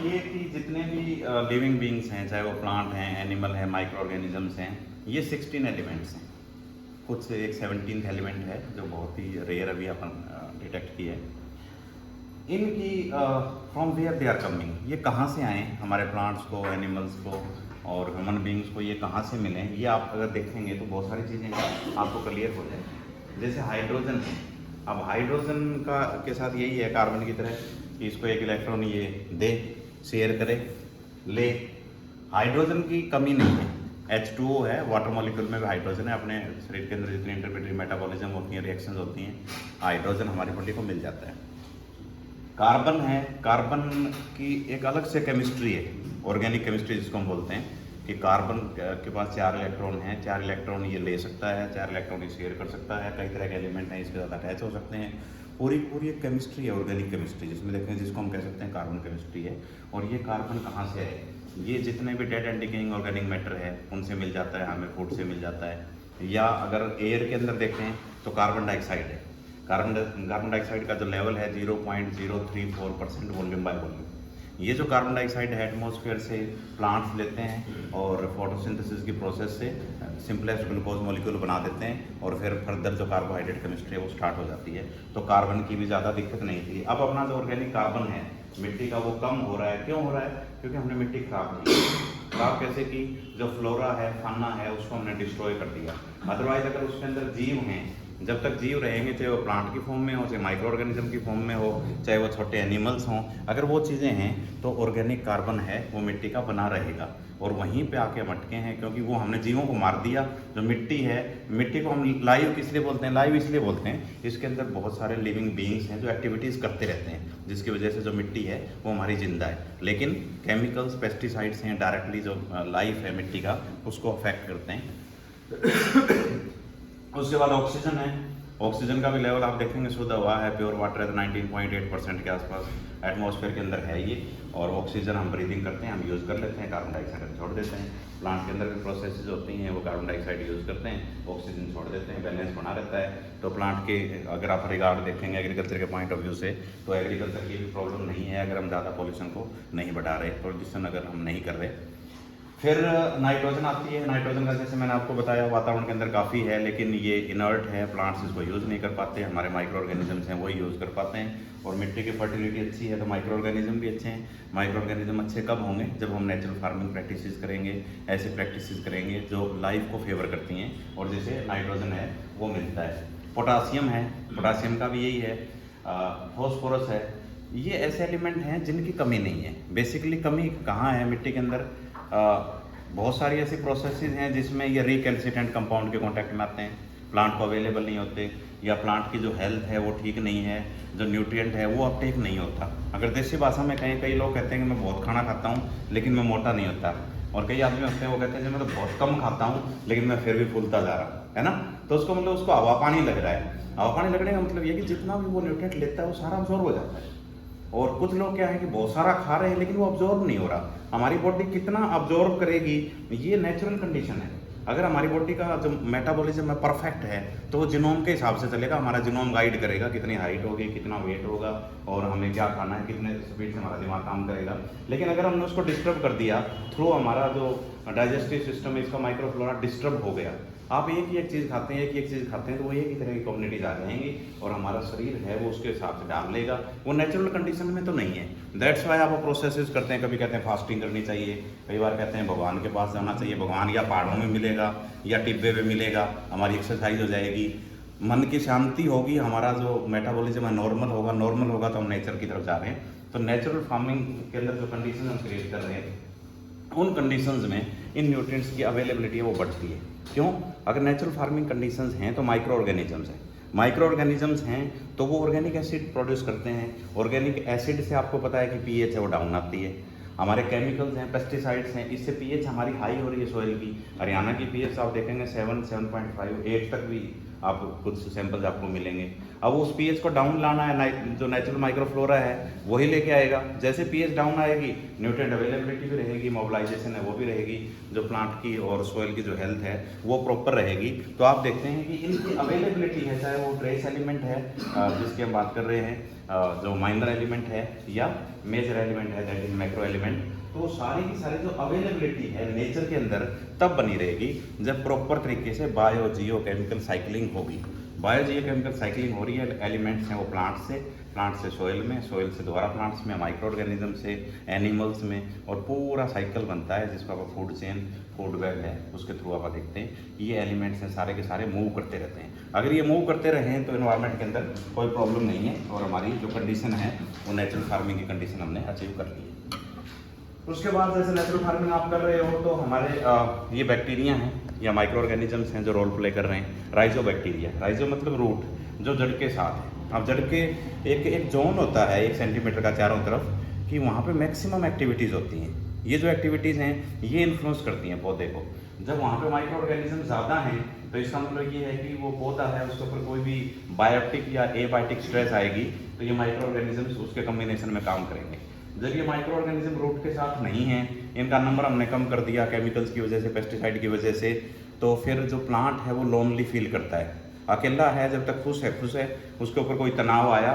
ये कि जितने भी लिविंग बींग्स हैं, चाहे वो प्लांट हैं, एनिमल हैं, माइक्रो ऑर्गेनिजम्स हैं, ये 16 एलिमेंट्स हैं। कुछ एक 17th एलिमेंट है जो बहुत ही रेयर अभी अपन डिटेक्ट किए। इनकी from where they are coming, ये कहाँ से आए हमारे प्लांट्स को, एनिमल्स को और ह्यूमन बींग्स को, ये कहाँ से मिले, ये आप अगर देखेंगे तो बहुत सारी चीज़ें आपको क्लियर हो जाएंगी। जैसे हाइड्रोजन है, अब हाइड्रोजन का के साथ यही है कार्बन की तरह कि इसको एक इलेक्ट्रॉन ये दे, शेयर करे, ले। हाइड्रोजन की कमी नहीं है, H2O है, वाटर मॉलिक्यूल में भी हाइड्रोजन है। अपने शरीर के अंदर जितनी इंटरप्रेटरी मेटाबॉलिज्म होती है, रिएक्शंस होती हैं, हाइड्रोजन हमारी बॉडी को मिल जाता है। कार्बन है, कार्बन की एक अलग से केमिस्ट्री है, ऑर्गेनिक केमिस्ट्री जिसको हम बोलते हैं कि कार्बन के पास 4 इलेक्ट्रॉन हैं, 4 इलेक्ट्रॉन ये ले सकता है, 4 इलेक्ट्रॉन ये शेयर कर सकता है, कई तरह के एलिमेंट हैं इसके साथ अटैच हो सकते हैं। पूरी एक केमिस्ट्री है, ऑर्गेनिक केमिस्ट्री, जिसमें देखें जिसको हम कह सकते हैं कार्बन केमिस्ट्री है। और ये कार्बन कहाँ से है, ये जितने भी dead and decaying organic matter है उनसे मिल जाता है, हमें फूड से मिल जाता है, या अगर एयर के अंदर देखें तो कार्बन डाइऑक्साइड है। कार्बन डाइऑक्साइड का जो लेवल है 0.034% वॉल्यूम बाय वॉल्यूम। ये जो कार्बन डाइऑक्साइड है एटमॉस्फेयर से प्लांट्स लेते हैं और फोटोसिंथेसिस की प्रोसेस से सिंपलेस्ट ग्लूकोज मॉलिक्यूल बना देते हैं और फिर फर्दर जो कार्बोहाइड्रेट केमिस्ट्री है वो स्टार्ट हो जाती है। तो कार्बन की भी ज़्यादा दिक्कत नहीं थी। अब अपना जो ऑर्गेनिक कार्बन है मिट्टी का, वो कम हो रहा है। क्यों हो रहा है? क्योंकि हमने मिट्टी खराब की। खराब कैसे की? जो फ्लोरा है, फाना है, उसको हमने डिस्ट्रॉय कर दिया। अदरवाइज अगर उसके अंदर जीव हैं, जब तक जीव रहेंगे, चाहे वो प्लांट की फॉर्म में हो, चाहे माइक्रो ऑर्गेनिज्म की फॉर्म में हो, चाहे वो छोटे एनिमल्स हों, अगर वो चीज़ें हैं तो ऑर्गेनिक कार्बन है वो मिट्टी का बना रहेगा। और वहीं पे आके हम अटके हैं क्योंकि वो हमने जीवों को मार दिया। जो मिट्टी है, मिट्टी को हम लाइव किस लिए बोलते हैं? लाइव इसलिए बोलते हैं, इसके अंदर बहुत सारे लिविंग बीइंग्स हैं जो एक्टिविटीज़ करते रहते हैं, जिसकी वजह से जो मिट्टी है वो हमारी जिंदा है। लेकिन केमिकल्स, पेस्टिसाइड्स हैं, डायरेक्टली जो लाइफ है मिट्टी का उसको अफेक्ट करते हैं। उसके बाद ऑक्सीजन है। ऑक्सीजन का भी लेवल आप देखेंगे शुद्ध हवा है, प्योर वाटर है, तो 19.8% के आसपास एटमॉस्फेयर के अंदर है ये। और ऑक्सीजन हम ब्रीदिंग करते हैं, हम यूज़ कर लेते हैं, कार्बन डाइऑक्साइड हम छोड़ देते हैं। प्लांट के अंदर भी प्रोसेसेस होती हैं, वो कार्बन डाइऑक्साइड यूज़ करते हैं, ऑक्सीजन छोड़ देते हैं, बैलेंस बना रहता है। तो प्लांट के अगर आप रिगार्ड देखेंगे एग्रीकल्चर के पॉइंट ऑफ व्यू से, तो एग्रीकल्चर की भी प्रॉब्लम नहीं है अगर हम ज़्यादा पॉल्यूशन को नहीं बढ़ा रहे, पॉल्यूशन अगर हम नहीं कर रहे। फिर नाइट्रोजन आती है। नाइट्रोजन का जैसे मैंने आपको बताया वातावरण के अंदर काफ़ी है, लेकिन ये इनर्ट है, प्लांट्स इसको यूज़ नहीं कर पाते, हमारे माइक्रो ऑर्गेनिजम्स हैं वही यूज़ कर पाते हैं। और मिट्टी की फर्टिलिटी अच्छी है तो माइक्रो ऑर्गेनिज्म भी अच्छे हैं। माइक्रो ऑर्गेनिज्म अच्छे कब होंगे? जब हम नेचुरल फार्मिंग प्रैक्टिसेस करेंगे, ऐसी प्रैक्टिसेस करेंगे जो लाइफ को फेवर करती हैं और जैसे नाइट्रोजन है वो मिलता है। पोटासियम है, पोटासियम का भी यही है। फॉस्फोरस है। ये ऐसे एलिमेंट हैं जिनकी कमी नहीं है। बेसिकली कमी कहाँ है मिट्टी के अंदर? बहुत सारी ऐसी प्रोसेसेस हैं जिसमें ये रिकैल्सिटेंट कंपाउंड के कांटेक्ट में आते हैं, प्लांट को अवेलेबल नहीं होते, या प्लांट की जो हेल्थ है वो ठीक नहीं है, जो न्यूट्रिएंट है वो अपटेक नहीं होता। अगर देसी भाषा में कहीं कई लोग कहते हैं कि मैं बहुत खाना खाता हूँ लेकिन मैं मोटा नहीं होता, और कई आदमी होते हैं वो कहते हैं मैं तो बहुत कम खाता हूँ लेकिन मैं फिर भी फूलता जा रहा है ना। तो उसको मतलब उसको हवा पानी लग रहा है। हवा पानी लगने का मतलब ये कि जितना भी वो न्यूट्रिएंट लेता है वो सारा अब्जॉर्ब हो जाता है। और कुछ लोग क्या है कि बहुत सारा खा रहे हैं लेकिन वो अब्जॉर्ब नहीं हो रहा। हमारी बॉडी कितना अब्जॉर्ब करेगी ये नेचुरल कंडीशन है। अगर हमारी बॉडी का जो मेटाबॉलिज्म है परफेक्ट है तो वो जीनोम के हिसाब से चलेगा। हमारा जीनोम गाइड करेगा कितनी हाइट होगी, कितना वेट होगा और हमें क्या खाना है, कितने स्पीड से हमारा दिमाग काम करेगा। लेकिन अगर हमने उसको डिस्टर्ब कर दिया थ्रू हमारा जो डाइजेस्टिव सिस्टम है, इसका माइक्रोफ्लोरा डिस्टर्ब हो गया, आप एक ही एक चीज़ खाते हैं, एक ही एक चीज़ खाते हैं, तो वो एक ही तरह की कम्युनिटीज आ जाएंगी और हमारा शरीर है वो उसके हिसाब से डाल लेगा। वो नेचुरल कंडीशन में तो नहीं है। दैट्स वाई आप प्रोसेसेस करते हैं। कभी कहते हैं फास्टिंग करनी चाहिए, कई बार कहते हैं भगवान के पास जाना चाहिए, भगवान या पहाड़ों में मिलेगा या टिब्बे में मिलेगा, हमारी एक्सरसाइज हो जाएगी, मन की शांति होगी, हमारा जो मेटाबॉलिज्म है नॉर्मल होगा तो हम नेचर की तरफ जा रहे हैं। तो नेचुरल फार्मिंग के अंदर जो कंडीशन हम क्रिएट कर रहे हैं उन कंडीशंस में इन न्यूट्रिएंट्स की अवेलेबिलिटी है वो बढ़ती है। क्यों? अगर नेचुरल फार्मिंग कंडीशंस हैं तो माइक्रो ऑर्गेनिजम्स हैं, माइक्रो ऑर्गेनिजम्स हैं तो वो ऑर्गेनिक एसिड प्रोड्यूस करते हैं। ऑर्गेनिक एसिड से आपको पता है कि पीएच है वो डाउन आती है। हमारे केमिकल्स हैं, पेस्टिसाइड्स हैं, इससे पीएच हमारी हाई हो रही है सॉइल की। हरियाणा की पीएच आप देखेंगे 7, 7.5, 8 तक भी आप कुछ सैंपल्स आपको मिलेंगे। अब उस पीएच को डाउन लाना है, जो नेचुरल माइक्रोफ्लोरा है वही लेके आएगा। जैसे पीएच डाउन आएगी, न्यूट्रिएंट अवेलेबिलिटी भी रहेगी, मोबिलाइजेशन है वो भी रहेगी, जो प्लांट की और सोइल की जो हेल्थ है वो प्रॉपर रहेगी। तो आप देखते हैं कि इनकी अवेलेबिलिटी है, चाहे वो ट्रेस एलिमेंट है जिसकी हम बात कर रहे हैं, जो माइनर एलिमेंट है या मेजर एलिमेंट है दैट इज मैक्रो एलिमेंट, तो सारी की सारी जो अवेलेबिलिटी है नेचर के अंदर तब बनी रहेगी जब प्रॉपर तरीके से बायो जियो केमिकल साइकिलिंग होगी। बायो जियो केमिकल साइकिलिंग हो रही है, एलिमेंट्स हैं वो प्लांट से सोइल में, सोइल से दोबारा प्लांट्स में, माइक्रो ऑर्गेनिज्म से एनिमल्स में, और पूरा साइकिल बनता है जिसको आप फूड चेन, फूड वेब है उसके थ्रू आप देखते हैं ये एलिमेंट्स हैं सारे के सारे मूव करते रहते हैं। अगर ये मूव करते रहें तो इन्वायरमेंट के अंदर कोई प्रॉब्लम नहीं है और हमारी जो कंडीशन है वो नेचुरल फार्मिंग की कंडीशन हमने अचीव कर ली है। उसके बाद जैसे नेचुरल फार्मिंग आप कर रहे हो तो हमारे ये बैक्टीरिया हैं या माइक्रो ऑर्गेनिजम्स हैं जो रोल प्ले कर रहे हैं। राइजो बैक्टीरिया, राइजो मतलब रूट, जो जड़ के साथ है। अब जड़ के एक जोन होता है 1 सेंटीमीटर का चारों तरफ, कि वहाँ पे मैक्सिमम एक्टिविटीज़ होती हैं। ये जो एक्टिविटीज़ हैं ये इन्फ्लुएंस करती हैं पौधे को। जब वहाँ पे माइक्रो ऑर्गेनिज्म ज़्यादा हैं तो इसका मतलब ये है कि वो पौधा है उसके ऊपर कोई भी बायोटिक या एबायोटिक स्ट्रेस आएगी तो ये माइक्रो ऑर्गेनिजम्स उसके कम्बिनेशन में काम करेंगे। जब ये माइक्रो ऑर्गेनिज्म रूट के साथ नहीं है, इनका नंबर हमने कम कर दिया केमिकल्स की वजह से, पेस्टिसाइड की वजह से, तो फिर जो प्लांट है वो लोनली फील करता है, अकेला है। जब तक खुश है, उसके ऊपर कोई तनाव आया,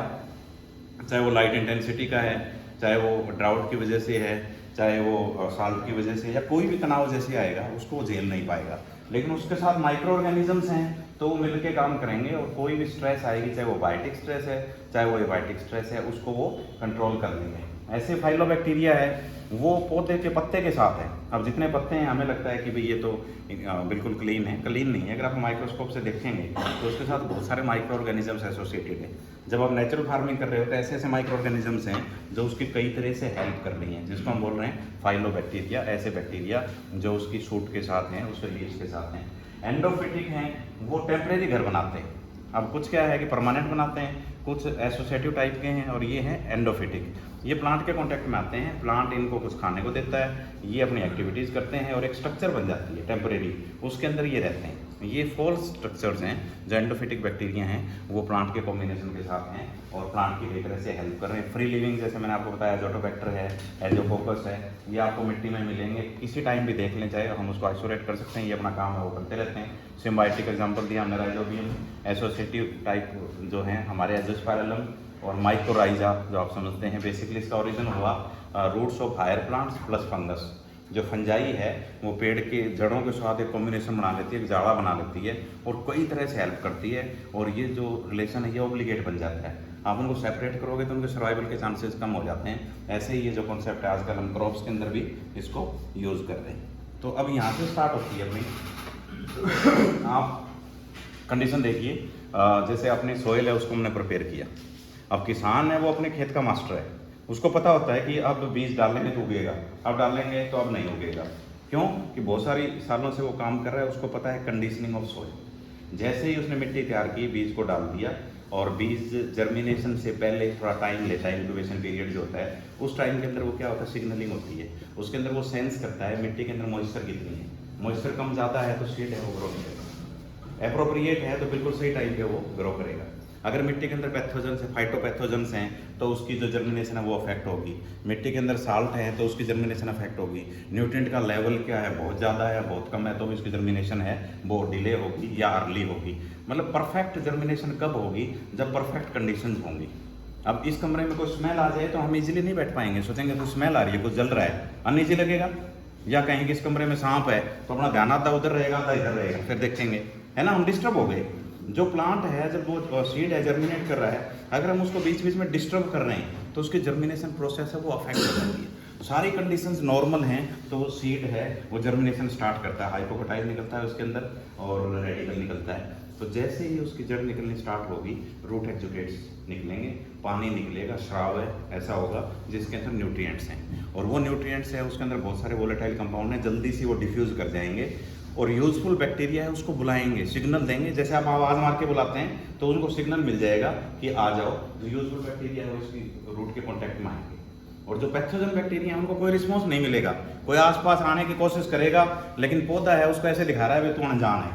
चाहे वो लाइट इंटेंसिटी का है, चाहे वो ड्राउट की वजह से है, चाहे वो साल्ट की वजह से, या कोई भी तनाव जैसे आएगा उसको वो झेल नहीं पाएगा। लेकिन उसके साथ माइक्रो ऑर्गेनिजम्स हैं तो वो मिलके काम करेंगे और कोई भी स्ट्रेस आएगी, चाहे वो बायोटिक स्ट्रेस है चाहे वो एबायोटिक स्ट्रेस है, उसको वो कंट्रोल कर लेंगे। ऐसे फाइलोबैक्टीरिया है वो पौधे के पत्ते के साथ है। अब जितने पत्ते हैं हमें लगता है कि भाई ये तो बिल्कुल क्लीन है, क्लीन नहीं है। अगर आप माइक्रोस्कोप से देखेंगे तो उसके साथ बहुत सारे माइक्रो ऑर्गेनिजम्स एसोसिएटेड है। जब आप नेचुरल फार्मिंग कर रहे हो तो ऐसे ऐसे माइक्रो ऑर्गेनिजम्स हैं जो उसकी कई तरह से हेल्प कर रही हैं, जिसको हम बोल रहे हैं फाइलोबैक्टीरिया। ऐसे बैक्टीरिया जो उसकी शूट के साथ हैं, उसके लीव्स के साथ हैं। एंडोफिटिक हैं, वो टेम्परेरी घर बनाते हैं। अब कुछ क्या है कि परमानेंट बनाते हैं, कुछ एसोसिएटिव टाइप के हैं, और ये हैं एंडोफिटिक। ये प्लांट के कांटेक्ट में आते हैं, प्लांट इनको कुछ खाने को देता है, ये अपनी एक्टिविटीज़ करते हैं और एक स्ट्रक्चर बन जाती है टेम्परेरी, उसके अंदर ये रहते हैं। ये फॉल्स स्ट्रक्चर्स हैं जो एंडोफिटिक बैक्टीरिया हैं, वो प्लांट के कॉम्बिनेशन के साथ हैं और प्लांट की एक तरह से हेल्प कर रहे हैं। फ्री लिविंग, जैसे मैंने आपको बताया, एजोटोबैक्टर है, एजोफोकस है, ये आपको मिट्टी में मिलेंगे, किसी टाइम भी देख लें, चाहे हम उसको आइसोलेट कर सकते हैं, ये अपना काम है वो करते रहते हैं। सिम्बायोटिक एग्जाम्पल दिया हमने, राइजोबियम, एसोसिएटिव टाइप जो हैं हमारे एजोस्पाइरलम, और माइक्रोराइजा जो आप समझते हैं। बेसिकली इसका ओरिजिन हुआ roots of higher plants plus fungus. जो फंजाई है वो पेड़ के जड़ों के साथ एक कॉम्बिनेशन बना लेती है, एक जाड़ा बना लेती है और कई तरह से हेल्प करती है, और ये जो रिलेशन है ये ऑब्लिगेट बन जाता है। आप उनको सेपरेट करोगे तो उनके सर्वाइवल के चांसेस कम हो जाते हैं। ऐसे ही ये जो कॉन्सेप्ट है आजकल हम क्रॉप्स के अंदर भी इसको यूज़ कर रहे हैं। तो अब यहाँ से स्टार्ट होती है अपनी आप कंडीशन देखिए, जैसे अपनी सोइल है उसको हमने प्रिपेयर किया। अब किसान है वो अपने खेत का मास्टर है, उसको पता होता है कि अब बीज डालेंगे तो उगेगा, अब डालेंगे तो अब नहीं उगेगा। क्यों? कि बहुत सारी सालों से वो काम कर रहा है, उसको पता है कंडीशनिंग ऑफ सोइल। जैसे ही उसने मिट्टी तैयार की, बीज को डाल दिया, और बीज जर्मिनेशन से पहले थोड़ा टाइम लेता है, इंक्यूबेशन पीरियड जो होता है, उस टाइम के अंदर वो क्या होता है, सिग्नलिंग होती है। उसके अंदर वो सेंस करता है मिट्टी के अंदर मॉइस्चर कितनी है, मॉइस्चर कम ज़्यादा है तो सीड है वो ग्रो करेगा, एप्रोप्रिएट है तो बिल्कुल सही टाइम पे वो ग्रो करेगा। अगर मिट्टी के अंदर पैथोजेंस है, फाइटोपैथोजेंस हैं, तो उसकी जो जर्मिनेशन है वो अफेक्ट होगी। मिट्टी के अंदर साल्ट है तो उसकी जर्मिनेशन अफेक्ट होगी। न्यूट्रिएंट का लेवल क्या है, बहुत ज़्यादा है, बहुत कम है, तो इसकी जर्मिनेशन है वो डिले होगी या अर्ली होगी। मतलब परफेक्ट जर्मिनेशन कब होगी, जब परफेक्ट कंडीशंस होंगी। अब इस कमरे में कोई स्मेल आ जाए तो हम इजीली नहीं बैठ पाएंगे, सोचेंगे कोई स्मेल आ रही है, कुछ जल रहा है, अनईजी लगेगा। या कहेंगे कि इस कमरे में सांप है तो अपना ध्यान आधा उधर रहेगा, आधा इधर रहेगा, फिर देखेंगे, है ना, हम डिस्टर्ब हो गए। जो प्लांट है जब वो सीड है जर्मिनेट कर रहा है, अगर हम उसको बीच बीच में डिस्टर्ब कर रहे हैं तो उसकी जर्मिनेशन प्रोसेस है वो अफेक्ट हो जाती है। सारी कंडीशंस नॉर्मल हैं तो वो सीड है वो जर्मिनेशन स्टार्ट करता है, हाइपोकोटाइल निकलता है उसके अंदर और रेडिकल निकलता है। तो जैसे ही उसकी जड़ निकलनी स्टार्ट होगी, रूट एक्जुकेट्स निकलेंगे, पानी निकलेगा, श्राव है ऐसा होगा जिसके अंदर न्यूट्रिएंट्स हैं, और वो न्यूट्रिएंट्स है उसके अंदर बहुत सारे वोलेटाइल कंपाउंड हैं, जल्दी से वो डिफ्यूज़ कर जाएंगे और यूजफुल बैक्टीरिया है उसको बुलाएंगे, सिग्नल देंगे। जैसे आप आवाज़ मार के बुलाते हैं तो उनको सिग्नल मिल जाएगा कि आ जाओ। जो यूजफुल बैक्टीरिया है उसकी रूट के कॉन्टैक्ट में आएंगे, और जो पैथोजन बैक्टीरिया है उनको कोई रिस्पॉन्स नहीं मिलेगा। कोई आसपास आने की कोशिश करेगा लेकिन पौधा है उसको ऐसे दिखा रहा है तू अनजान है,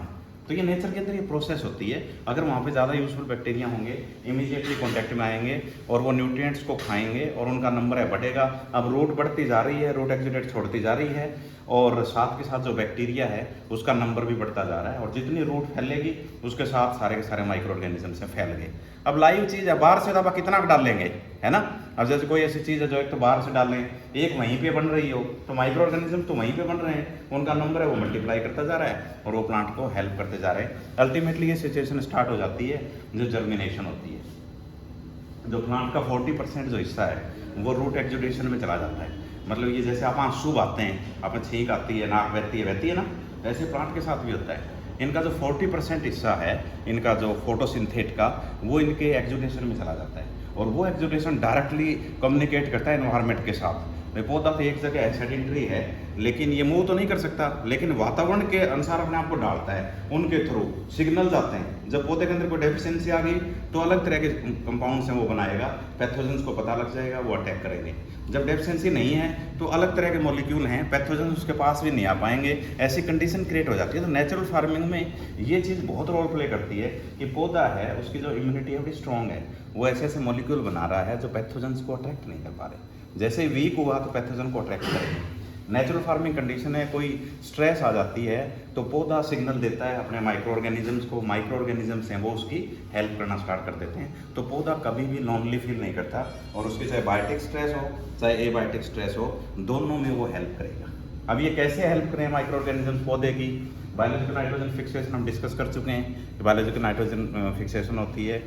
तो ये नेचर के अंदर ये प्रोसेस होती है। अगर वहाँ पे ज़्यादा यूजफुल बैक्टीरिया होंगे, इमीडिएटली कॉन्टैक्ट में आएंगे और वो न्यूट्रिएंट्स को खाएंगे और उनका नंबर है बढ़ेगा। अब रूट बढ़ती जा रही है, रूट एक्सुडेट छोड़ती जा रही है और साथ के साथ जो बैक्टीरिया है उसका नंबर भी बढ़ता जा रहा है, और जितनी रूट फैलेगी उसके साथ सारे के सारे माइक्रो ऑर्गेनिज्म से फैल गए। अब लाइव चीज़ है, बाहर से दवा कितना डालेंगे, है ना। अब जैसे कोई ऐसी चीज़ है जो एक तो बाहर से डालें, एक वहीं पे बन रही हो, तो माइक्रो ऑर्गेनिज्म तो वहीं पे बन रहे हैं, उनका नंबर है वो मल्टीप्लाई करता जा रहा है और वो प्लांट को हेल्प करते जा रहे हैं। अल्टीमेटली ये सिचुएशन स्टार्ट हो जाती है जो जर्मिनेशन होती है। जो प्लांट का 40% जो हिस्सा है वो रूट एक्सुडेशन में चला जाता है। मतलब ये जैसे आप आंसू आते हैं, आप में छींक आती है, नाक बहती है ना, ऐसे प्लांट के साथ भी होता है। इनका जो 40% हिस्सा है, इनका जो फोटोसिंथेट का, वो इनके एक्सुडेशन में चला जाता है और वो एक्सुडेशन डायरेक्टली कम्युनिकेट करता है एनवायरनमेंट के साथ। पौधा तो एक जगह है, सेडेंटरी है, लेकिन ये मूव तो नहीं कर सकता, लेकिन वातावरण के अनुसार अपने आप को डालता है, उनके थ्रू सिग्नल जाते हैं। जब पौधे के अंदर कोई डेफिशिएंसी आ गई तो अलग तरह के कंपाउंड से वो बनाएगा, पैथोजेंस को पता लग जाएगा, वो अटैक करेंगे। जब डेफिशिएंसी नहीं है तो अलग तरह के मॉलिक्यूल हैं, पैथोजेंस उसके पास भी नहीं आ पाएंगे, ऐसी कंडीशन क्रिएट हो जाती है। तो नेचुरल फार्मिंग में ये चीज़ बहुत रोल प्ले करती है कि पौधा है, उसकी जो इम्यूनिटी है बड़ी स्ट्रॉन्ग है, वो ऐसे ऐसे मॉलिक्यूल बना रहा है जो पैथोजेंस को अट्रैक्ट नहीं कर पा रहे। जैसे वीक हुआ तो पैथोजन को अट्रैक्ट करेंगे। नेचुरल फार्मिंग कंडीशन है, कोई स्ट्रेस आ जाती है तो पौधा सिग्नल देता है अपने माइक्रो ऑर्गेनिजम्स को, माइक्रो ऑर्गेनिजम्स हैं वो उसकी हेल्प करना स्टार्ट कर देते हैं। तो पौधा कभी भी लोनली फील नहीं करता और उसके चाहे बायोटिक स्ट्रेस हो चाहे एबायोटिक स्ट्रेस हो, दोनों में वो हेल्प करेगा। अब ये कैसे हेल्प करें माइक्रो ऑर्गेनिजम्स पौधे की? बायोलॉजिकल नाइट्रोजन फिक्सेशन हम डिस्कस कर चुके हैं कि बायोलॉजिकल नाइट्रोजन फिक्सेशन होती है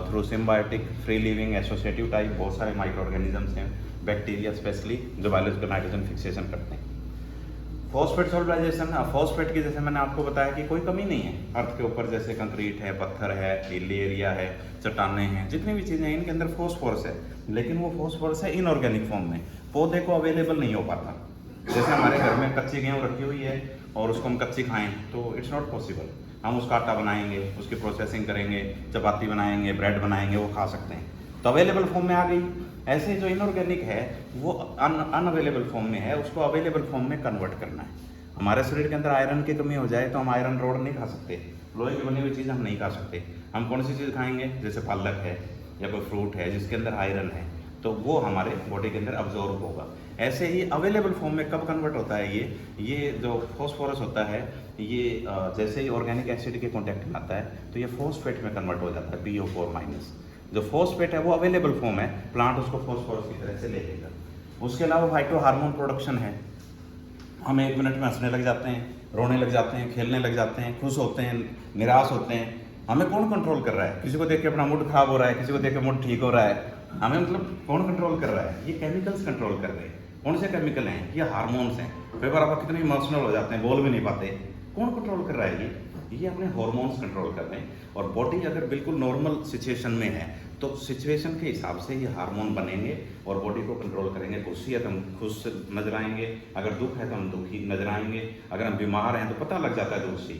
through symbiotic, free living, associative type, बहुत सारे माइक्रो ऑर्गेनिजम्स हैं, बैक्टीरिया स्पेशली, जो बायोलॉजिकल नाइट्रोजन फिक्सेशन करते हैं। फॉस्फेट सॉल्युबलाइजेशन, फॉस्फेट की जैसे मैंने आपको बताया कि कोई कमी नहीं है अर्थ के ऊपर, जैसे कंक्रीट है, पत्थर है, हिली एरिया है, चट्टानें हैं, जितनी भी चीज़ें हैं इनके अंदर फॉस्फोरस है, लेकिन वो फॉस्फोरस है इनऑर्गेनिक फॉर्म में, पौधे को अवेलेबल नहीं हो पाता। जैसे हमारे घर में कच्ची गेहूँ रखी हुई है और उसको हम कच्ची खाएं तो इट्स नॉट पॉसिबल। हम उसका आटा बनाएंगे, उसकी प्रोसेसिंग करेंगे, चपाती बनाएंगे, ब्रेड बनाएंगे, वो खा सकते हैं, तो अवेलेबल फॉर्म में आ गई। ऐसे जो इनऑर्गेनिक है वो अनअवेलेबल फॉर्म में है, उसको अवेलेबल फॉर्म में कन्वर्ट करना है। हमारे शरीर के अंदर आयरन की कमी हो जाए तो हम आयरन रोड नहीं खा सकते, लोहे की बनी हुई चीज़ हम नहीं खा सकते। हम कौन सी चीज़ खाएंगे? जैसे पालक है या कोई फ्रूट है जिसके अंदर आयरन है, तो वो हमारे बॉडी के अंदर अब्जॉर्ब होगा। ऐसे ही अवेलेबल फॉर्म में कब कन्वर्ट होता है ये जो फॉस्फोरस होता है, ये जैसे ही ऑर्गेनिक एसिड के कॉन्टैक्ट में आता है तो ये फॉस्फेट में कन्वर्ट हो जाता है, PO4-। जो फॉस्फेट है वो अवेलेबल फॉर्म है, प्लांट उसको फॉस्फोरस की तरह से ले लेगा। उसके अलावा फाइटो हार्मोन प्रोडक्शन है, हम 1 मिनट में हंसने लग जाते हैं, रोने लग जाते हैं, खेलने लग जाते हैं, खुश होते हैं, निराश होते हैं। हमें कौन कंट्रोल कर रहा है? किसी को देख के अपना मूड खराब हो रहा है, किसी को देख के मूड ठीक हो रहा है, हमें मतलब कौन कंट्रोल कर रहा है? ये केमिकल्स कंट्रोल कर रहे हैं। कौन से केमिकल हैं? ये हार्मोन्स हैं। कई बार आप कितने इमोशनल हो जाते हैं, बोल भी नहीं पाते, कौन कंट्रोल कर रहा है? ये अपने हार्मोन्स कंट्रोल कर रहे हैं। और बॉडी अगर बिल्कुल नॉर्मल सिचुएशन में है तो सिचुएशन के हिसाब से ये हार्मोन बनेंगे और बॉडी को कंट्रोल करेंगे। खुशी है तो हम खुश नजर आएंगे, अगर दुख है तो हम दुखी नजर आएंगे, अगर हम बीमार हैं तो पता लग जाता है दोषी।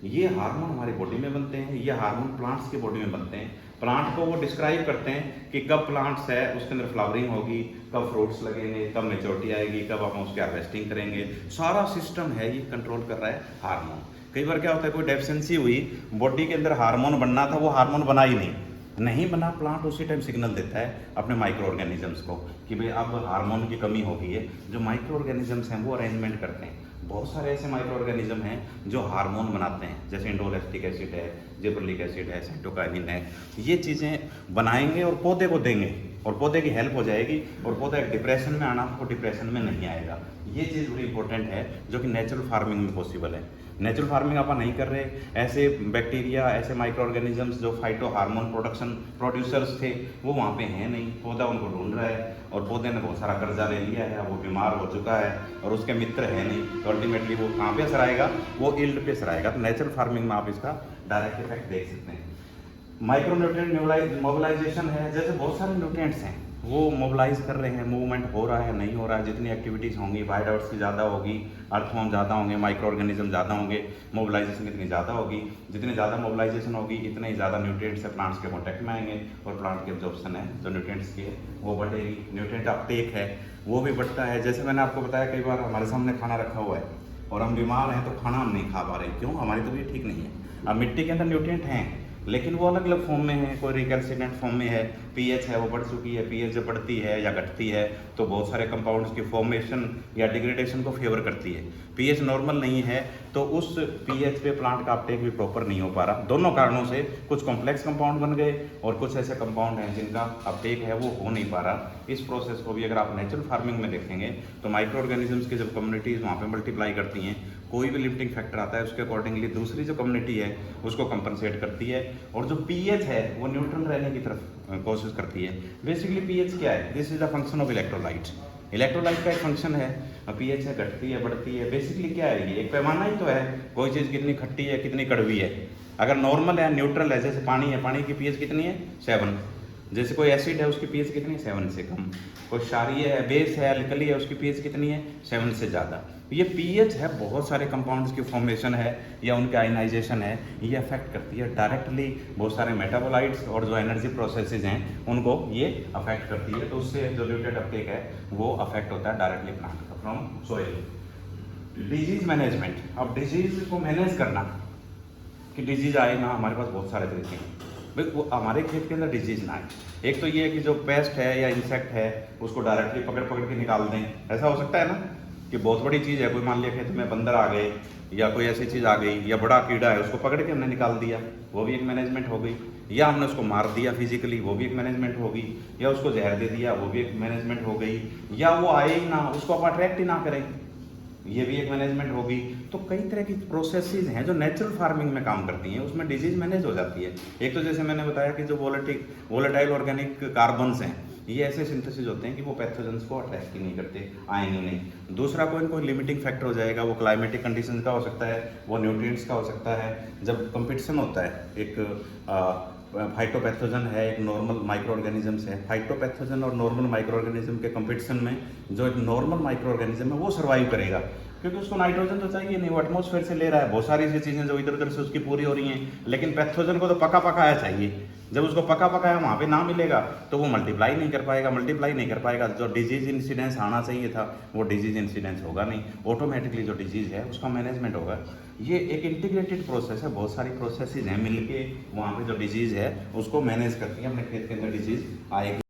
ये हार्मोन हमारी बॉडी में बनते हैं, ये हार्मोन प्लांट्स की बॉडी में बनते हैं। प्लांट को वो डिस्क्राइब करते हैं कि कब प्लांट्स है उसके अंदर फ्लावरिंग होगी, कब फ्रूट्स लगेंगे, कब मेच्योरिटी आएगी, कब हम उसकी हार्वेस्टिंग करेंगे। सारा सिस्टम है ये कंट्रोल कर रहा है हार्मोन। कई बार क्या होता है, कोई डेफिशिएंसी हुई, बॉडी के अंदर हार्मोन बनना था वो हार्मोन बना ही नहीं बना, प्लांट उसी टाइम सिग्नल देता है अपने माइक्रो ऑर्गेनिजम्स को कि भाई अब हार्मोन की कमी हो गई है। जो माइक्रो ऑर्गेनिजम्स हैं वो अरेंजमेंट करते हैं। बहुत सारे ऐसे माइक्रो ऑर्गेनिज्म हैं जो हार्मोन बनाते हैं, जैसे इंडोलेक्टिक एसिड है, जिबरलिक एसिड है, साइटोकाइनिन है। ये चीज़ें बनाएंगे और पौधे को देंगे और पौधे की हेल्प हो जाएगी और पौधा एक डिप्रेशन में आना वो डिप्रेशन में नहीं आएगा। ये चीज़ बड़ी इंपॉर्टेंट है जो कि नेचुरल फार्मिंग में पॉसिबल है। नेचुरल फार्मिंग आप नहीं कर रहे, ऐसे बैक्टीरिया, ऐसे माइक्रो ऑर्गेनिजम्स जो फाइटो हार्मोन प्रोड्यूसर्स थे वो वहाँ पे हैं नहीं, पौधा उनको ढूंढ रहा है और पौधे ने बहुत सारा कर्जा ले लिया है, वो बीमार हो चुका है और उसके मित्र है नहीं, तो अल्टीमेटली वो कहाँ पे असर आएगा? वो यील्ड पे असर आएगा। तो नेचुरल फार्मिंग में आप इसका डायरेक्ट इफेक्ट देख सकते हैं। माइक्रो न्यूट्रिएंट मोबिलाइजेशन है, जैसे बहुत सारे न्यूट्रिएंट्स हैं वो मोबिलाइज कर रहे हैं, मूवमेंट हो रहा है, नहीं हो रहा है। जितनी एक्टिविटीज़ होंगी, बायोडाइवर्सिटी ज़्यादा होगी, अर्थवॉर्म ज़्यादा होंगे, माइक्रो ऑर्गेनिज्म ज़्यादा होंगे, मोबिलाइजेशन इतनी ज़्यादा होगी। जितनी ज़्यादा मोबिलाइजेशन होगी इतने ही ज़्यादा न्यूट्रिएंट्स से प्लांट्स के कॉन्टैक्ट में आएंगे और प्लांट की एब्जॉर्प्शन है जो न्यूट्रिएंट्स की है वो बढ़ेगी। न्यूट्रिएंट अपटेक है वो भी बढ़ता है। जैसे मैंने आपको बताया, कई बार हमारे सामने खाना रखा हुआ है और हम बीमार हैं तो खाना हम नहीं खा पा रहे, क्यों? हमारी तबीयत ठीक नहीं है। अब मिट्टी के अंदर न्यूट्रिएंट हैं लेकिन वो अलग अलग फॉर्म में है, कोई रिकैल्सिनेंट फॉर्म में है, पीएच है वो बढ़ चुकी है, पीएच जब बढ़ती है या घटती है तो बहुत सारे कंपाउंड्स की फॉर्मेशन या डिग्रेडेशन को फेवर करती है। पीएच नॉर्मल नहीं है तो उस पीएच पे प्लांट का अपटेक भी प्रॉपर नहीं हो पा रहा। दोनों कारणों से कुछ कॉम्प्लेक्स कंपाउंड बन गए और कुछ ऐसे कंपाउंड हैं जिनका अपटेक है वो हो नहीं पा रहा। इस प्रोसेस को भी अगर आप नेचुरल फार्मिंग में देखेंगे तो माइक्रो ऑर्गेनिजम्स की जब कम्युनिटीज़ वहाँ पे मल्टीप्लाई करती हैं, कोई भी लिमिटिंग फैक्टर आता है उसके अकॉर्डिंगली दूसरी जो कम्युनिटी है उसको कंपनसेट करती है और जो पीएच है वो न्यूट्रल रहने की तरफ कोशिश करती है। बेसिकली पीएच क्या है? This is the function of electrolyte. Electrolyte का एक फंक्शन है, पीएच है घटती है बढ़ती है। बेसिकली क्या है? ये एक पैमाना ही तो है, कोई चीज़ कितनी खट्टी है कितनी कड़वी है। अगर नॉर्मल है न्यूट्रल है, जैसे पानी है, पानी की पीएच कितनी है? 7। जैसे कोई एसिड है उसकी पीएच कितनी है? 7 से कम। कोई क्षारीय है, बेस है, अल्कली है, उसकी पीएच कितनी है? 7 से ज़्यादा। ये पीएच है, बहुत सारे कंपाउंड्स की फॉर्मेशन है या उनके आयनाइजेशन है, ये अफेक्ट करती है डायरेक्टली बहुत सारे मेटाबोलाइट्स और जो एनर्जी प्रोसेसेस हैं उनको ये अफेक्ट करती है। तो उससे जो न्यूट्रिएंट अपटेक है वो अफेक्ट होता है डायरेक्टली प्लांट का फ्रॉम सोइल। डिजीज मैनेजमेंट, अब डिजीज को मैनेज करना कि डिजीज आए ना, हमारे पास बहुत सारे तरीके हैं भाई वो हमारे खेत के अंदर डिजीज ना आए। एक तो ये है कि जो पेस्ट है या इंसेक्ट है उसको डायरेक्टली पकड़ पकड़ के निकाल दें। ऐसा हो सकता है ना कि बहुत बड़ी चीज़ है, कोई मान लिया खेत में बंदर आ गए या कोई ऐसी चीज़ आ गई या बड़ा कीड़ा है उसको पकड़ के हमने निकाल दिया, वो भी एक मैनेजमेंट हो गई। या हमने उसको मार दिया फिजिकली, वो भी एक मैनेजमेंट होगी। या उसको जहर दे दिया, वो भी एक मैनेजमेंट हो गई। या वो आए ही ना, उसको आप अट्रैक्ट ही ना करें, ये भी एक मैनेजमेंट होगी। तो कई तरह की प्रोसेसेस हैं जो नेचुरल फार्मिंग में काम करती हैं, उसमें डिजीज मैनेज हो जाती है। एक तो जैसे मैंने बताया कि जो वोलेटाइल ऑर्गेनिक कार्बन्स हैं, ये ऐसे सिंथेसिस होते हैं कि वो पैथोजेंस को अट्रैक्ट ही नहीं करते, आएंगे नहीं। दूसरा कोई कोई लिमिटिंग फैक्टर हो जाएगा, वो क्लाइमेटिक कंडीशन का हो सकता है, वो न्यूट्रिएंट्स का हो सकता है। जब कंपटीशन होता है, एक फाइटोपैथोजन है, एक नॉर्मल माइक्रो ऑर्गेनिजम्स है। फाइटोपैथोजन और नॉर्मल माइक्रो ऑर्गेनिज्म के कंपटीशन में जो एक नॉर्मल माइक्रो ऑर्गेनिज्म है वो सर्वाइव करेगा, क्योंकि उसको नाइट्रोजन तो चाहिए नहीं, वो एटमॉस्फेयर से ले रहा है। बहुत सारी ऐसी चीज़ें जो इधर उधर से उसकी पूरी हो रही हैं, लेकिन पैथोजन को तो पका पकाया चाहिए। जब उसको पका पकाया वहाँ पे ना मिलेगा तो वो मल्टीप्लाई नहीं कर पाएगा। जो डिजीज इंसिडेंस आना चाहिए था वो डिजीज इंसिडेंस होगा नहीं, ऑटोमेटिकली जो डिजीज है उसका मैनेजमेंट होगा। ये एक इंटीग्रेटेड प्रोसेस है, बहुत सारी प्रोसेसेस हैं मिलके वहाँ पे जो डिजीज है उसको मैनेज करती है। अपने खेत के अंदर डिजीज आएगी।